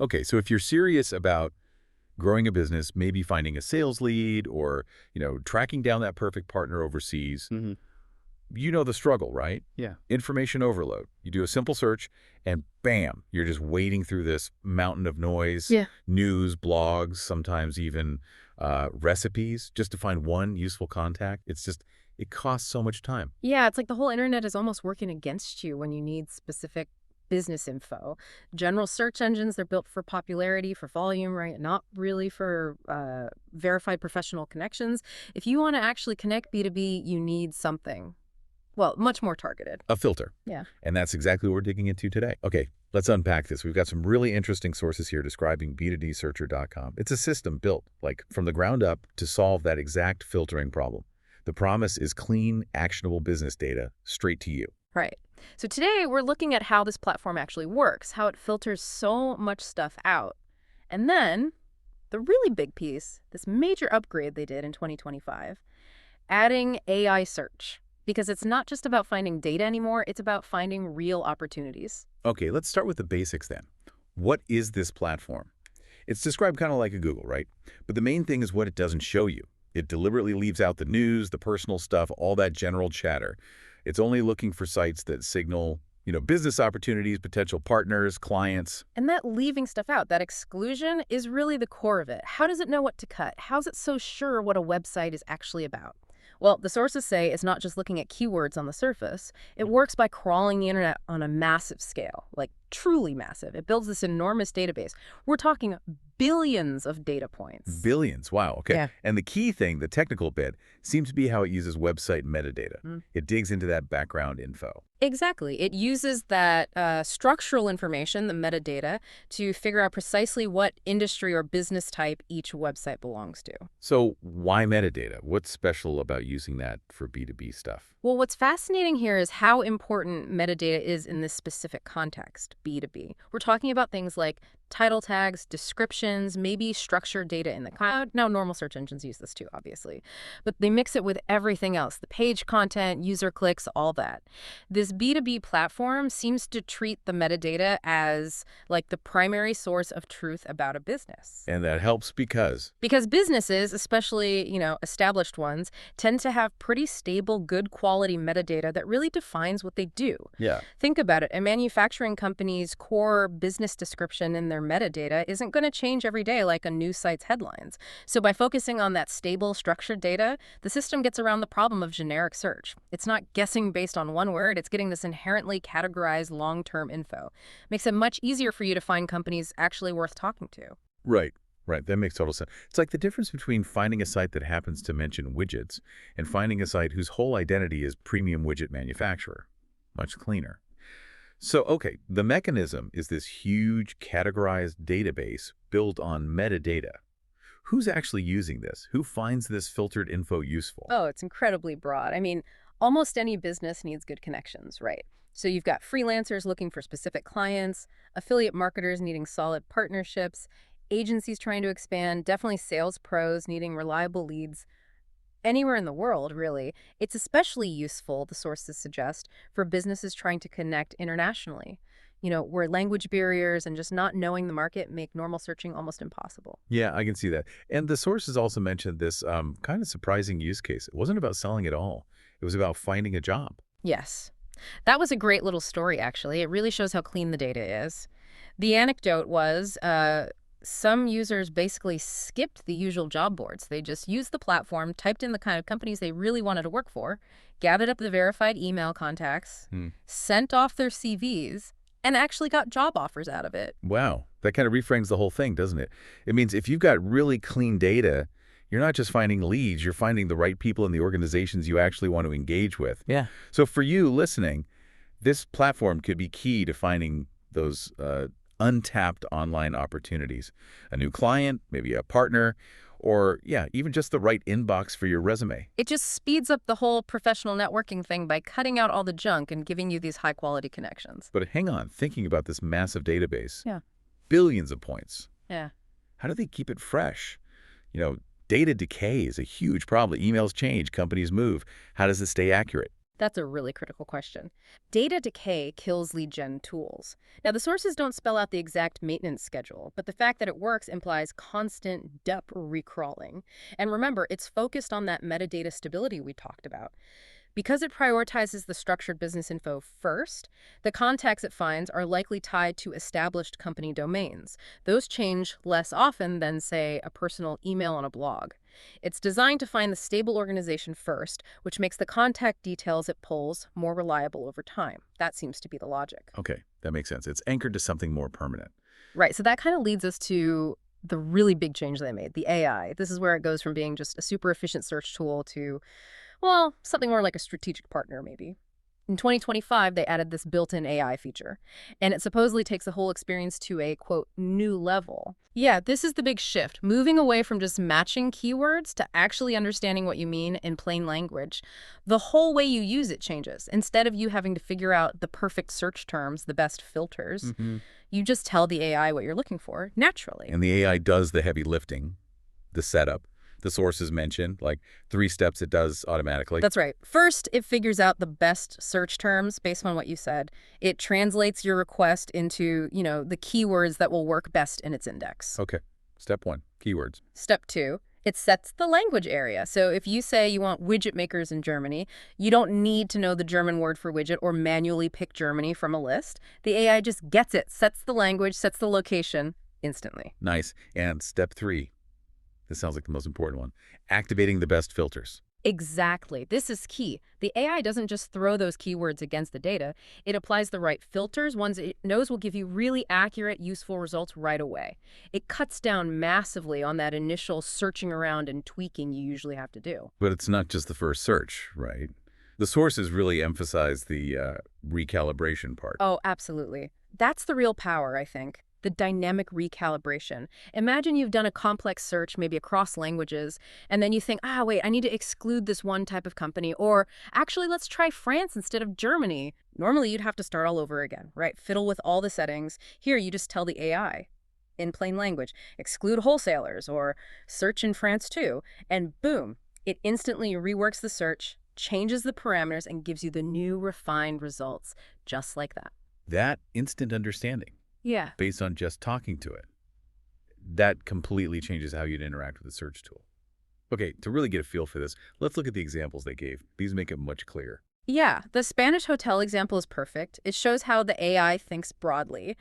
Okay, so if you're serious about growing a business, maybe finding a sales lead or, tracking down that perfect partner overseas, Hmm. you know the struggle, right? Yeah. Information overload. You do a simple search and bam, you're just wading through this mountain of noise, Yeah. news, blogs, sometimes even recipes just to find one useful contact. It costs so much time. Yeah, it's like the whole internet is almost working against you when you need specific business info. General search engines, they're built for popularity, for volume, right? Not really for verified professional connections. If you want to actually connect B2B, you need something, well, much more targeted. A filter. Yeah. And that's exactly what we're digging into today. Okay, let's unpack this. We've got some really interesting sources here describing B2Dsearcher.com. It's a system built, like, from the ground up to solve that exact filtering problem. The promise is clean, actionable business data straight to you. Right. So today we're looking at how this platform actually works, how it filters so much stuff out. And then the really big piece, this major upgrade they did in 2025, adding AI search. Because it's not just about finding data anymore, it's about finding real opportunities. Okay, let's start with the basics then. What is this platform? It's described kind of like a Google, right? But the main thing is what it doesn't show you. It deliberately leaves out the news, the personal stuff, all that general chatter. It's only looking for sites that signal, business opportunities, potential partners, clients. And that leaving stuff out, that exclusion, is really the core of it. How does it know what to cut? How's it so sure what a website is actually about? Well, the sources say it's not just looking at keywords on the surface. It works by crawling the internet on a massive scale, like truly massive. It builds this enormous database. We're talking billions of data points. Billions, wow, okay. Yeah. And the key thing, the technical bit, seems to be how it uses website metadata. It digs into that background info. Exactly. It uses that structural information, the metadata, to figure out precisely what industry or business type each website belongs to. So why metadata? What's special about using that for B2B stuff? Well, what's fascinating here is how important metadata is in this specific context, B2B. We're talking about things like title tags, descriptions, maybe structured data in the cloud. Now, normal search engines use this too, obviously. But they mix it with everything else, the page content, user clicks, all that. This B2B platform seems to treat the metadata as like the primary source of truth about a business. And that helps because, Because businesses, especially, established ones, tend to have pretty stable, good quality metadata that really defines what they do. yeah, Think about it. A manufacturing company's core business description in their metadata isn't going to change every day like a news site's headlines. So by focusing on that stable, structured data, the system gets around the problem of generic search. It's not guessing based on one word. It's getting this inherently categorized long-term info. Makes it much easier for you to find companies actually worth talking to. right. Right, that makes total sense. It's like the difference between finding a site that happens to mention widgets and finding a site whose whole identity is premium widget manufacturer. Much cleaner. So, okay, the mechanism is this huge categorized database built on metadata. Who's actually using this? Who finds this filtered info useful? Oh, it's incredibly broad. I mean, almost any business needs good connections, right? So you've got freelancers looking for specific clients, affiliate marketers needing solid partnerships, agencies trying to expand, definitely sales pros needing reliable leads. Anywhere in the world, really. It's especially useful, the sources suggest, for businesses trying to connect internationally, where language barriers and just not knowing the market make normal searching almost impossible. Yeah, I can see that. And the sources also mentioned this kind of surprising use case. It wasn't about selling at all. It was about finding a job. Yes. That was a great little story, actually. It really shows how clean the data is. The anecdote was some users basically skipped the usual job boards. They just used the platform, typed in the kind of companies they really wanted to work for, gathered up the verified email contacts, Hmm. sent off their CVs, and actually got job offers out of it. Wow, that kind of reframes the whole thing, doesn't it? It means if you've got really clean data, you're not just finding leads, you're finding the right people in the organizations you actually want to engage with. Yeah. So for you listening, this platform could be key to finding those untapped online opportunities. A new client, maybe a partner, or, yeah, even just the right inbox for your resume. It just speeds up the whole professional networking thing by cutting out all the junk and giving you these high-quality connections. But hang on, thinking about this massive database, Yeah. billions of points. Yeah. How do they keep it fresh? Data decay is a huge problem. Emails change, companies move. How does it stay accurate? That's a really critical question. Data decay kills lead gen tools. Now, the sources don't spell out the exact maintenance schedule, but the fact that it works implies constant DEP recrawling. And remember, it's focused on that metadata stability we talked about. Because it prioritizes the structured business info first, the contacts it finds are likely tied to established company domains. Those change less often than, say, a personal email on a blog. It's designed to find the stable organization first, which makes the contact details it pulls more reliable over time. That seems to be the logic. Okay, that makes sense. It's anchored to something more permanent. Right, so that kind of leads us to the really big change they made, the AI. This is where it goes from being just a super efficient search tool to, well, something more like a strategic partner, maybe. In 2025, they added this built-in AI feature, and it supposedly takes the whole experience to a, quote, new level. Yeah, this is the big shift, moving away from just matching keywords to actually understanding what you mean in plain language. The whole way you use it changes. Instead of you having to figure out the perfect search terms, the best filters, you just tell the AI what you're looking for naturally. And the AI does the heavy lifting, the setup. The sources mentioned, like 3 steps it does automatically. That's right. First, it figures out the best search terms based on what you said. It translates your request into, the keywords that will work best in its index. Okay. Step 1, keywords. Step 2, it sets the language area. So if you say you want widget makers in Germany, you don't need to know the German word for widget or manually pick Germany from a list. The AI just gets it, sets the language, sets the location instantly. Nice. And step 3. This sounds like the most important one. Activating the best filters. Exactly. This is key. The AI doesn't just throw those keywords against the data. It applies the right filters, ones it knows will give you really accurate, useful results right away. It cuts down massively on that initial searching around and tweaking you usually have to do. But it's not just the first search, right? The sources really emphasize the recalibration part. Oh, absolutely. That's the real power, I think. The dynamic recalibration. Imagine you've done a complex search, maybe across languages, and then you think, wait, I need to exclude this one type of company, or actually, let's try France instead of Germany. Normally, you'd have to start all over again, right? Fiddle with all the settings. Here, you just tell the AI in plain language, exclude wholesalers, or search in France too, and boom, it instantly reworks the search, changes the parameters, and gives you the new refined results, just like that. That instant understanding. Yeah. Based on just talking to it. That completely changes how you'd interact with the search tool. Okay, to really get a feel for this, let's look at the examples they gave. These make it much clearer. Yeah, the Spanish hotel example is perfect. It shows how the AI thinks broadly.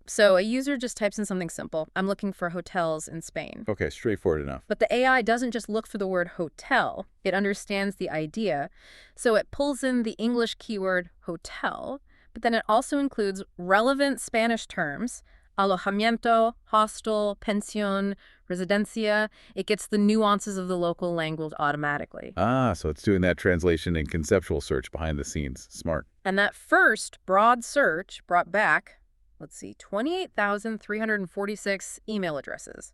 So a user just types in something simple. I'm looking for hotels in Spain. Okay, straightforward enough. But the AI doesn't just look for the word hotel. It understands the idea. So it pulls in the English keyword hotel, but then it also includes relevant Spanish terms, alojamiento, hostel, pensión, residencia. It gets the nuances of the local language automatically. So it's doing that translation and conceptual search behind the scenes. Smart. And that first broad search brought back, 28,346 email addresses,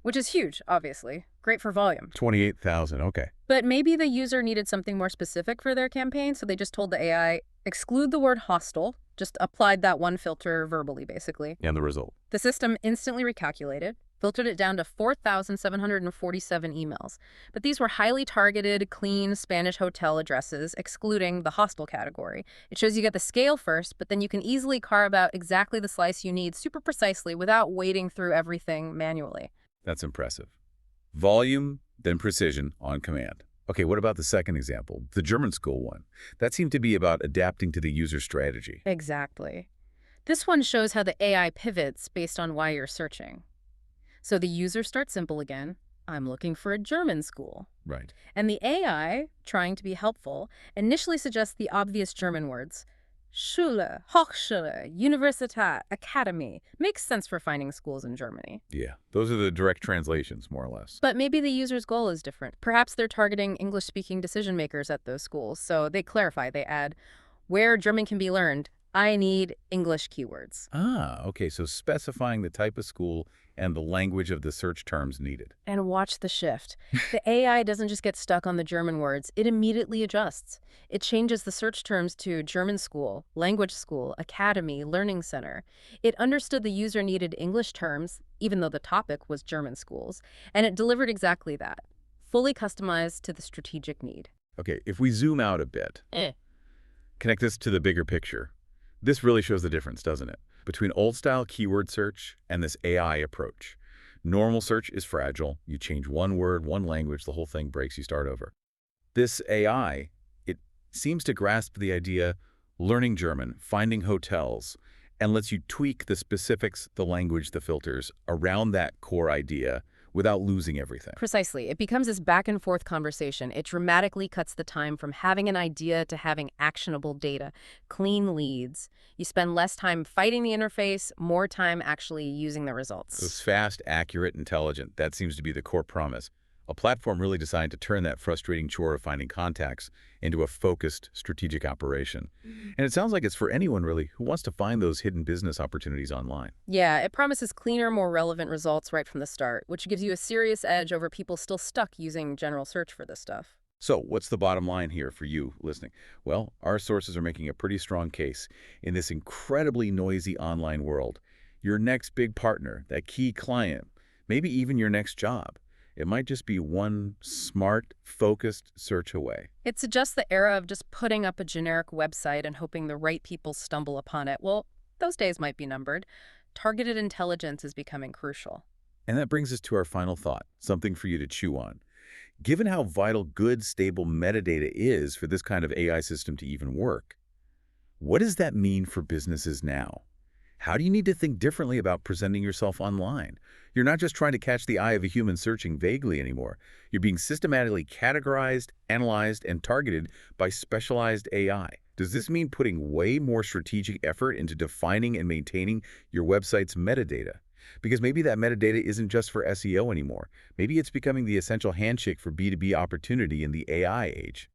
which is huge, obviously. Great for volume. 28,000, okay. But maybe the user needed something more specific for their campaign, so they just told the AI, exclude the word hostel, just applied that one filter verbally, basically. And the result? The system instantly recalculated, filtered it down to 4,747 emails. But these were highly targeted, clean Spanish hotel addresses, excluding the hostel category. It shows you get the scale first, but then you can easily carve out exactly the slice you need super precisely without wading through everything manually. That's impressive. Volume, then precision on command. Okay, what about the second example, the German school one? That seemed to be about adapting to the user strategy. Exactly. This one shows how the AI pivots based on why you're searching. So the user starts simple again. I'm looking for a German school. Right. And the AI, trying to be helpful, initially suggests the obvious German words. Schule, Hochschule, Universität, Academy. Makes sense for finding schools in Germany. Yeah, those are the direct translations, more or less. But maybe the user's goal is different. Perhaps they're targeting English-speaking decision makers at those schools. So they clarify, they add, where German can be learned, I need English keywords. Okay, so specifying the type of school and the language of the search terms needed. And watch the shift. The AI doesn't just get stuck on the German words. It immediately adjusts. It changes the search terms to German school, language school, academy, learning center. It understood the user needed English terms, even though the topic was German schools, and it delivered exactly that, fully customized to the strategic need. Okay, if we zoom out a bit, Connect this to the bigger picture. This really shows the difference, doesn't it? Between old-style keyword search and this AI approach. Normal search is fragile. You change one word, one language, the whole thing breaks, you start over. This AI, it seems to grasp the idea, learning German, finding hotels, and lets you tweak the specifics, the language, the filters around that core idea without losing everything. Precisely. It becomes this back and forth conversation. It dramatically cuts the time from having an idea to having actionable data, clean leads. You spend less time fighting the interface, more time actually using the results. It's fast, accurate, intelligent. That seems to be the core promise. A platform really designed to turn that frustrating chore of finding contacts into a focused, strategic operation. And it sounds like it's for anyone, really, who wants to find those hidden business opportunities online. Yeah, it promises cleaner, more relevant results right from the start, which gives you a serious edge over people still stuck using general search for this stuff. So what's the bottom line here for you listening? Well, our sources are making a pretty strong case. In this incredibly noisy online world, your next big partner, that key client, maybe even your next job, it might just be one smart, focused search away. It suggests the era of just putting up a generic website and hoping the right people stumble upon it. Well, those days might be numbered. Targeted intelligence is becoming crucial. And that brings us to our final thought, something for you to chew on. Given how vital good, stable metadata is for this kind of AI system to even work, what does that mean for businesses now? How do you need to think differently about presenting yourself online? You're not just trying to catch the eye of a human searching vaguely anymore. You're being systematically categorized, analyzed, and targeted by specialized AI. Does this mean putting way more strategic effort into defining and maintaining your website's metadata? Because maybe that metadata isn't just for SEO anymore. Maybe it's becoming the essential handshake for B2B opportunity in the AI age.